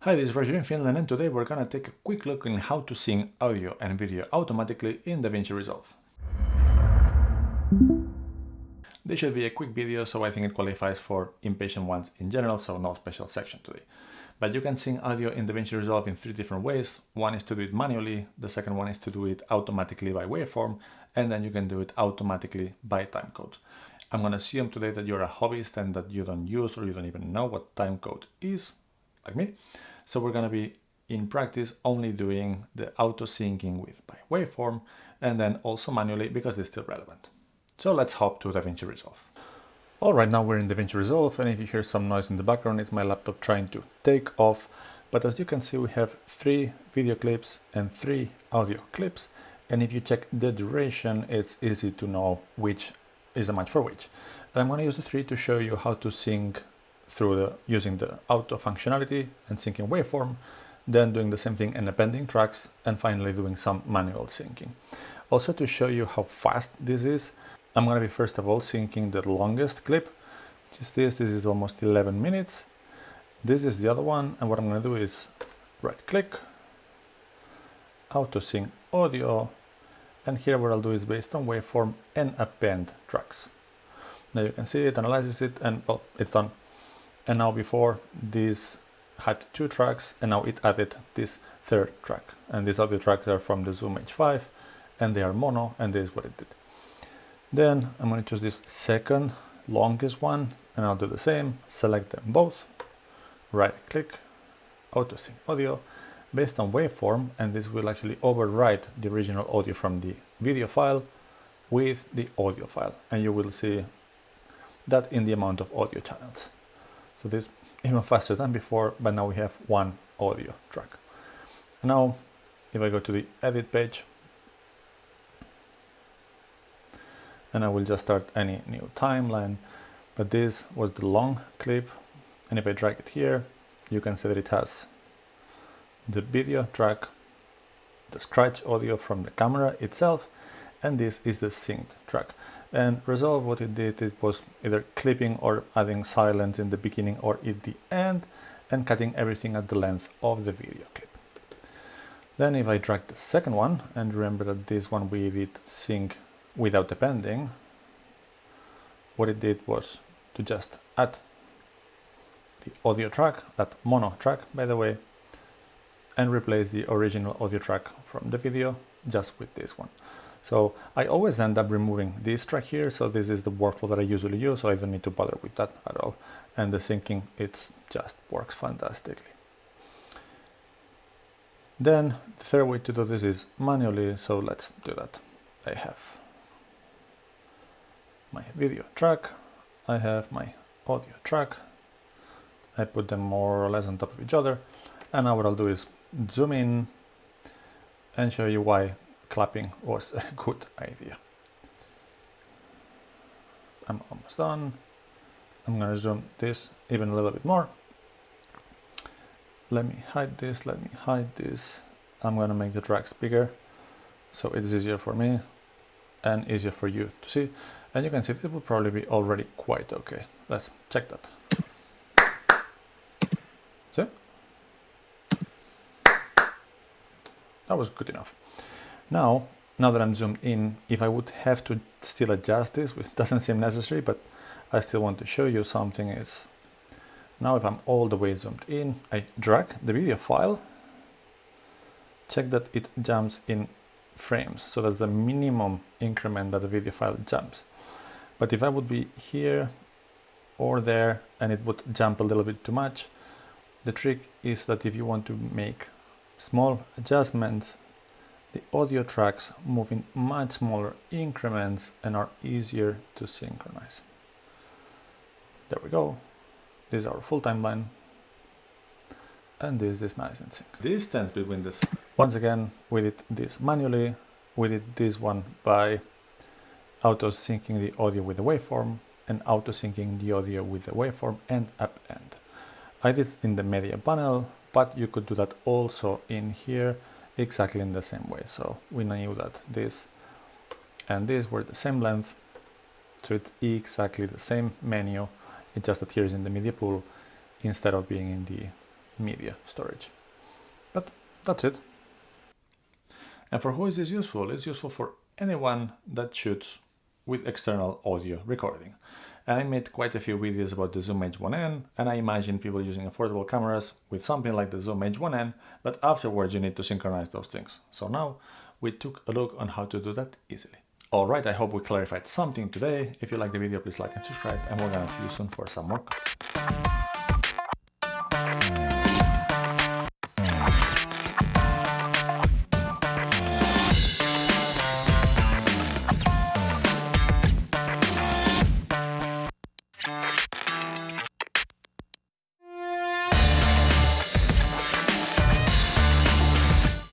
Hi, this is Roger in Finland, and today we're gonna take a quick look in how to sync audio and video automatically in Davinci Resolve. This should be a quick video, so I think it qualifies for impatient ones in general, so no special section today. But you can sync audio in Davinci Resolve in 3 different ways. One is to do it manually, the second one is to do it automatically by waveform, and then you can do it automatically by timecode. I'm gonna assume today that you're a hobbyist and that you don't use or you don't even know what timecode is, like me. So we're gonna be in practice only doing the auto syncing with by waveform and then also manually because it's still relevant. So let's hop to Davinci Resolve. All right, now we're in Davinci Resolve, and if you hear some noise in the background, it's my laptop trying to take off. But as you can see, we have 3 video clips and 3 audio clips. And if you check the duration, it's easy to know which is a match for which. And I'm gonna use the 3 to show you how to sync through using the auto functionality and syncing waveform, then doing the same thing and appending tracks, and finally doing some manual syncing. Also, to show you how fast this is, I'm going to be first of all syncing the longest clip, which is this. This is almost 11 minutes. This is the other one, and what I'm going to do is right click, auto sync audio, and here what I'll do is based on waveform and append tracks. Now you can see it, analyzes it, and well, it's done. And now before this had 2 tracks, and now it added this 3rd track. And these audio tracks are from the Zoom H1n, and they are mono, and this is what it did. Then I'm going to choose this second longest one, and I'll do the same. Select them both, right click, auto sync audio, based on waveform, and this will actually overwrite the original audio from the video file with the audio file. And you will see that in the amount of audio channels. So this is even faster than before, but now we have 1 audio track. Now, if I go to the edit page, and I will just start any new timeline, but this was the long clip, and if I drag it here, you can see that it has the video track, the scratch audio from the camera itself, and this is the synced track. And Resolve, what it did, it was either clipping or adding silence in the beginning or at the end, and cutting everything at the length of the video clip. Then if I drag the second one, and remember that this one we did sync without appending, what it did was to just add the audio track, that mono track by the way, and replace the original audio track from the video just with this one. So I always end up removing this track here, so this is the workflow that I usually use, so I don't need to bother with that at all. And the syncing, it just works fantastically. Then the third way to do this is manually, so let's do that. I have my video track, I have my audio track, I put them more or less on top of each other, and now what I'll do is zoom in and show you why clapping was a good idea. I'm almost done. I'm going to zoom this even a little bit more. Let me hide this, let me hide this. I'm going to make the tracks bigger so it's easier for me and easier for you to see. And you can see it will probably be already quite okay. Let's check that. See? That was good enough. Now that I'm zoomed in, if I would have to still adjust this, which doesn't seem necessary, but I still want to show you something, is now if I'm all the way zoomed in, I drag the video file, check that it jumps in frames. So that's the minimum increment that the video file jumps. But if I would be here or there and it would jump a little bit too much, the trick is that if you want to make small adjustments, the audio tracks move in much smaller increments and are easier to synchronize. There we go. This is our full timeline. And this is nice and sync. Distance between this. Once again, we did this manually. We did this one by auto syncing the audio with the waveform and auto syncing the audio with the waveform and append. I did it in the media panel, but you could do that also in here exactly in the same way. So we knew that this and this were the same length, so it's exactly the same menu. It just appears in the media pool instead of being in the media storage. But that's it. And for who is this useful? It's useful for anyone that shoots with external audio recording. And I made quite a few videos about the Zoom H1n, and I imagine people using affordable cameras with something like the Zoom H1n, but afterwards you need to synchronize those things. So now we took a look on how to do that easily. Alright, I hope we clarified something today. If you like the video, please like and subscribe, and we're gonna see you soon for some more content.